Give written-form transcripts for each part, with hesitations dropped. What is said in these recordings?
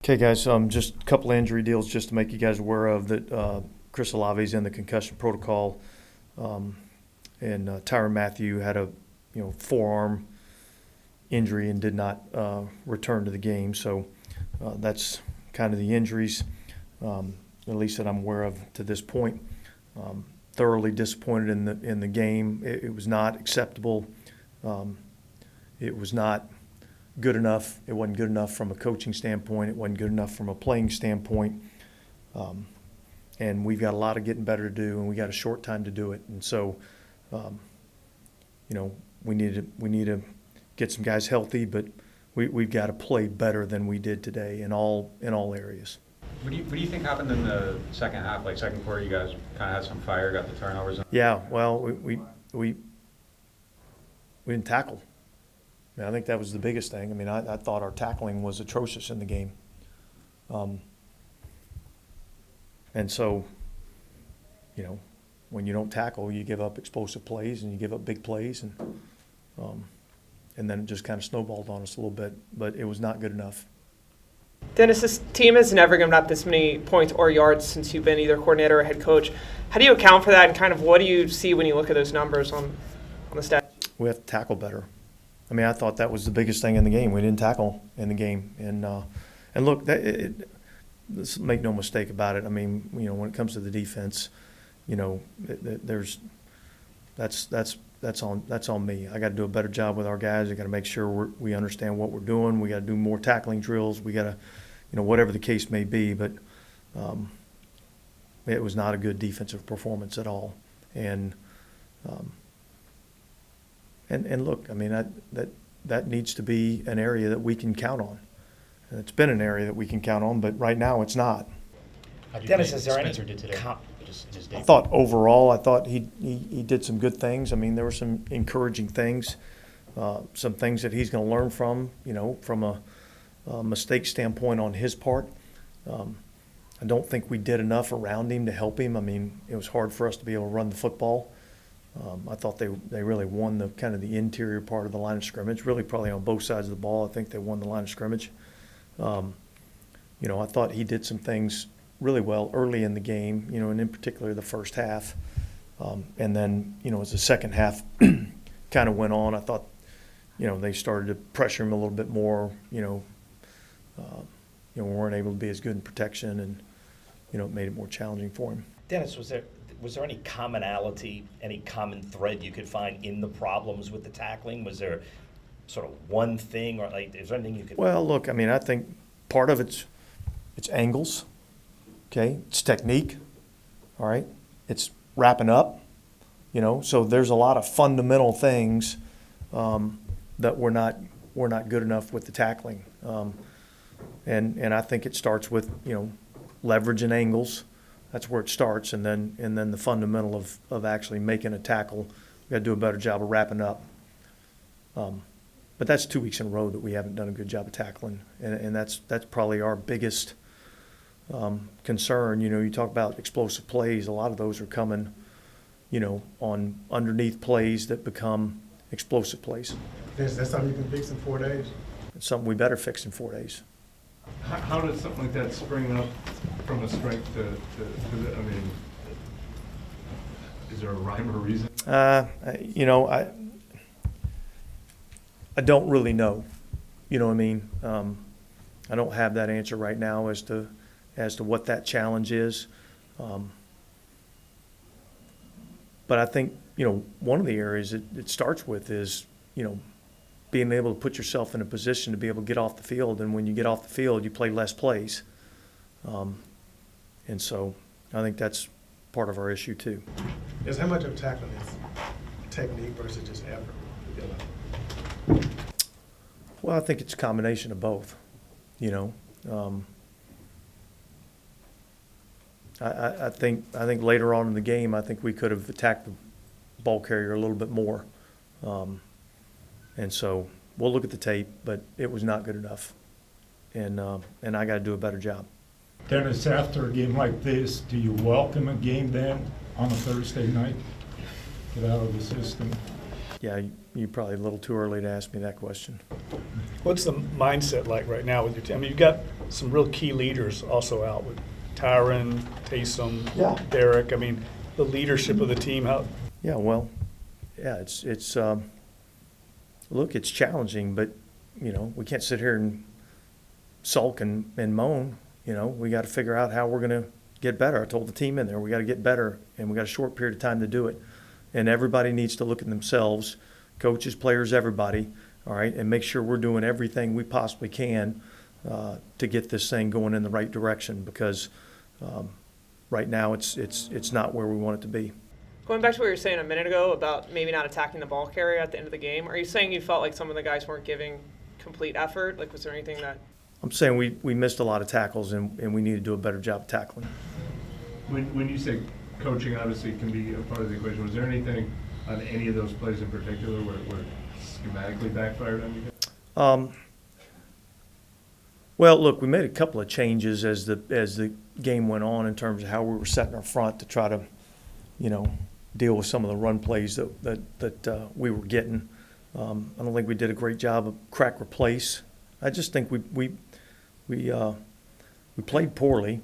Okay, guys, just a couple injury deals just to make you guys aware of that. Chris Olave's in the concussion protocol, and Tyrann Mathieu had a forearm injury and did not return to the game. So that's kind of the injuries, at least that I'm aware of to this point. Thoroughly disappointed in the game. It was not acceptable. It was not good enough. It wasn't good enough from a coaching standpoint. It wasn't good enough from a playing standpoint. And we've got a lot of getting better to do, and we got a short time to do it. And so, we need to get some guys healthy, but we've got to play better than we did today in all areas. What do you think happened in the second half? Like second quarter, you guys kind of had some fire, got the turnovers. Yeah, well, we didn't tackle. I think that was the biggest thing. I mean, I thought our tackling was atrocious in the game. And so, when you don't tackle, you give up explosive plays and you give up big plays, and then it just kind of snowballed on us a little bit, but it was not good enough. Dennis, this team has never given up this many points or yards since you've been either coordinator or head coach. How do you account for that, and kind of what do you see when you look at those numbers on the stats? We have to tackle better. I mean, I thought that was the biggest thing in the game. We didn't tackle in the game, and look, let's make no mistake about it. I mean, when it comes to the defense, that's on me. I got to do a better job with our guys. I got to make sure we understand what we're doing. We got to do more tackling drills. We got to, whatever the case may be. But it was not a good defensive performance at all. And look, I mean, that needs to be an area that we can count on. And it's been an area that we can count on, but right now it's not. Dennis, is there any? Did today? I thought overall, he did some good things. I mean, there were some encouraging things, some things that he's going to learn from, from a mistake standpoint on his part. I don't think we did enough around him to help him. I mean, it was hard for us to be able to run the football. I thought they really won the kind of the interior part of the line of scrimmage, really probably on both sides of the ball. I think they won the line of scrimmage. I thought he did some things really well early in the game, and in particular the first half. And then, as the second half kind of went on, I thought, they started to pressure him a little bit more, we weren't able to be as good in protection, and, it made it more challenging for him. Dennis, was there any commonality, any common thread you could find in the problems with the tackling? Was there sort of one thing, or is there anything you could? Well, look, I mean, I think part of it's angles, okay? It's technique, all right? It's wrapping up, So there's a lot of fundamental things that we're not good enough with the tackling, and I think it starts with leverage and angles. That's where it starts, and then the fundamental of actually making a tackle. We got to do a better job of wrapping up. But that's 2 weeks in a row that we haven't done a good job of tackling, and that's probably our biggest concern. You talk about explosive plays. A lot of those are coming, on underneath plays that become explosive plays. Is that something you can fix in 4 days? It's something we better fix in 4 days. How did something like that spring up from a strength to I mean, is there a rhyme or reason? I don't really know. You know what I mean? I don't have that answer right now as to what that challenge is. But I think, one of the areas it starts with is, being able to put yourself in a position to be able to get off the field. And when you get off the field, you play less plays. And so I think that's part of our issue too. Is how much of tackling is technique versus just effort? Well, I think it's a combination of both, I think later on in the game, I think we could have attacked the ball carrier a little bit more. And so we'll look at the tape, but it was not good enough. And I got to do a better job. Dennis, after a game like this, do you welcome a game then on a Thursday night? Get out of the system? Yeah, you're probably a little too early to ask me that question. What's the mindset like right now with your team? I mean, you've got some real key leaders also out with Tyron, Taysom, Yeah. Derek. I mean, the leadership of the team. Yeah, well, yeah, it's look, it's challenging, but, you know, we can't sit here and sulk and moan. You know, we got to figure out how we're going to get better. I told the team in there, we got to get better, and we got a short period of time to do it. And everybody needs to look at themselves, coaches, players, everybody, all right, and make sure we're doing everything we possibly can to get this thing going in the right direction, because right now it's not where we want it to be. Going back to what you were saying a minute ago about maybe not attacking the ball carrier at the end of the game, are you saying you felt like some of the guys weren't giving complete effort? Like, was there anything that? I'm saying we missed a lot of tackles, and we need to do a better job of tackling. When you say coaching obviously can be a part of the equation, was there anything on any of those plays in particular where schematically backfired on you guys? Well, look, we made a couple of changes as the game went on in terms of how we were setting our front to try to, you know, deal with some of the run plays that we were getting. I don't think we did a great job of crack replace. I just think we played poorly,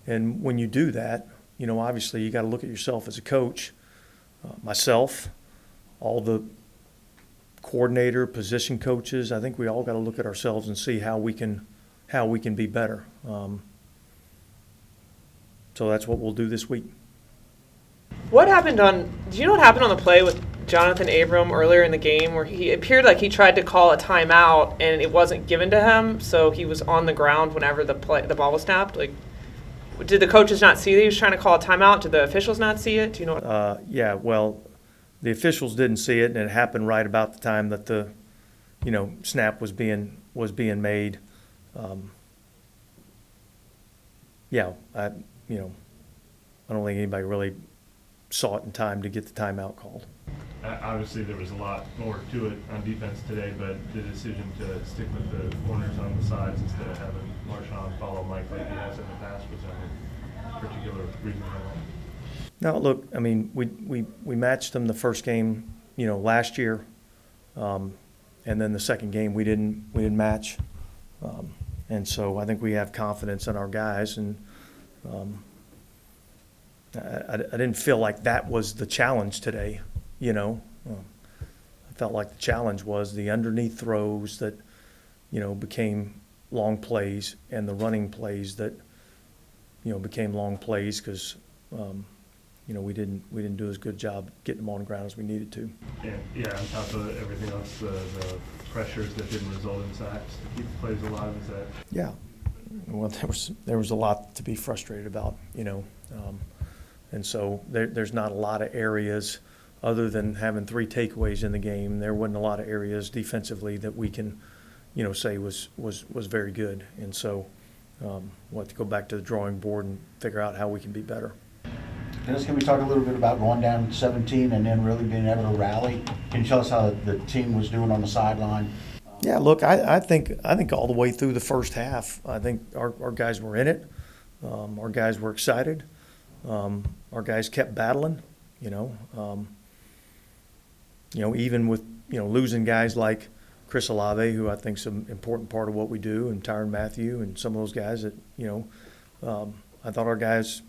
and when you do that, you know, obviously you got to look at yourself as a coach, myself, all the coordinator, position coaches. I think we all got to look at ourselves and see how we can be better. So that's what we'll do this week. What happened do you know what happened on the play with Jonathan Abram earlier in the game where he appeared like he tried to call a timeout and it wasn't given to him, so he was on the ground whenever the ball was snapped? Like, did the coaches not see that he was trying to call a timeout? Did the officials not see it? Do you know what? Yeah, well, the officials didn't see it, and it happened right about the time that the, you know, snap was being made. Yeah, I don't think anybody really saw it in time to get the timeout called. Obviously, there was a lot more to it on defense today, but the decision to stick with the corners on the sides instead of having Marshawn follow Mike like he has in the past, was there a particular reason for that? No, look, I mean, we matched them the first game, you know, last year, and then the second game we didn't match, and so I think we have confidence in our guys, and I didn't feel like that was the challenge today, you know. I felt like the challenge was the underneath throws that, you know, became long plays, and the running plays that, you know, became long plays because, you know, we didn't do as good job getting them on the ground as we needed to. And yeah, on top of everything else, the pressures that didn't result in sacks to keep the plays alive, is that? Yeah, well, there was a lot to be frustrated about, you know, and so there's not a lot of areas other than having 3 takeaways in the game. There wasn't a lot of areas defensively that we can, you know, say was very good, and so we'll have to go back to the drawing board and figure out how we can be better. Dennis, can we talk a little bit about going down 17 and then really being able to rally? Can you tell us how the team was doing on the sideline? Yeah, look, I think all the way through the first half, I think our guys were in it. Our guys were excited. Our guys kept battling, you know. Even with, you know, losing guys like Chris Olave, who I think is an important part of what we do, and Tyron Matthew and some of those guys that, you know, I thought our guys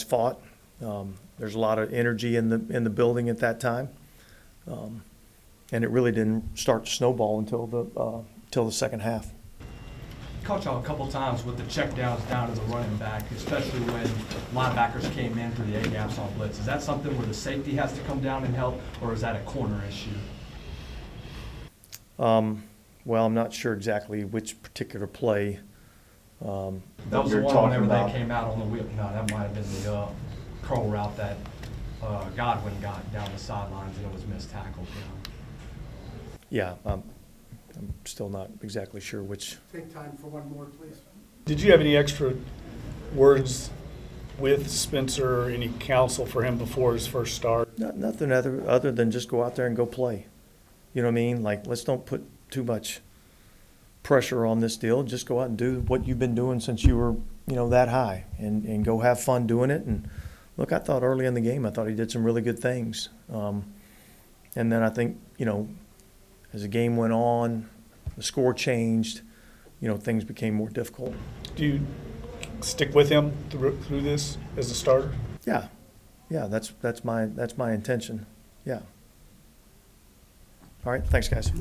fought. There's a lot of energy in the building at that time. And it really didn't start to snowball until the second half. Caught y'all a couple times with the check downs down to the running back, especially when linebackers came in for the A-gaps on blitz. Is that something where the safety has to come down and help, or is that a corner issue? Well, I'm not sure exactly which particular play. That was the one whenever they came out on the wheel. No, that might have been the curl route that Godwin got down the sidelines and it was missed tackle. Yeah, I'm still not exactly sure which. Take time for one more, please. Did you have any extra words with Spencer or any counsel for him before his first start? Nothing other than just go out there and go play. You know what I mean? Like, let's don't put too much pressure on this deal. Just go out and do what you've been doing since you were, you know, that high, and go have fun doing it. And look, I thought early in the game, I thought he did some really good things. And then I think, you know, as the game went on, the score changed. things became more difficult. Do you stick with him through this as a starter? Yeah, that's my intention. Yeah. All right, thanks, guys.